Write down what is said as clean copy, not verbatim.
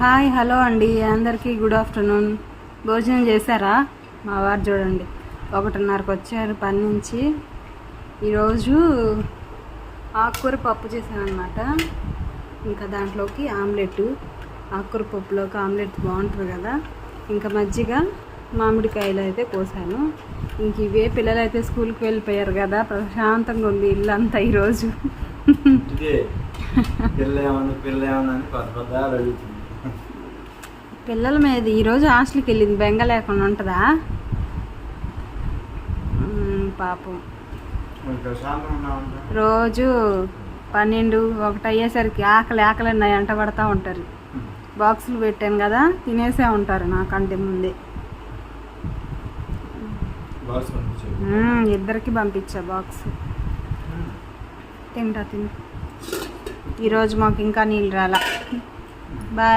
Hi hello అండి, అందరికీ good afternoon. భోజనం చేశారా? మా వారు చూడండి 1:30కి వచ్చారు పని నుంచి. ఈరోజు ఆకుకూర పప్పు చేశాను అనమాట. ఇంకా దాంట్లోకి ఆమ్లెట్, ఆకుకూర పప్పులోకి ఆమ్లెట్ బాగుంటుంది కదా. ఇంకా మజ్జిగ, మామిడికాయలు అయితే కోసాను. ఇంక ఇవే పిల్లలు అయితే స్కూల్కి వెళ్ళిపోయారు కదా, ప్రశాంతంగా ఉంది ఇల్లు అంతా ఈరోజు. పిల్లల మీద ఈరోజు హాస్టల్కి వెళ్ళింది, బెంగ లేకుండా ఉంటుందా పాపం. రోజు 12-1 అయ్యేసరికి ఆకలి అంట పడతా ఉంటారు. బాక్సులు పెట్టాను కదా, తినేసే ఉంటారు నాకంటే ముందే. ఇద్దరికి పంపించా బాక్స్. తింటా ఈరోజు మాకు ఇంకా నీళ్ళు రాలా. బాయ్.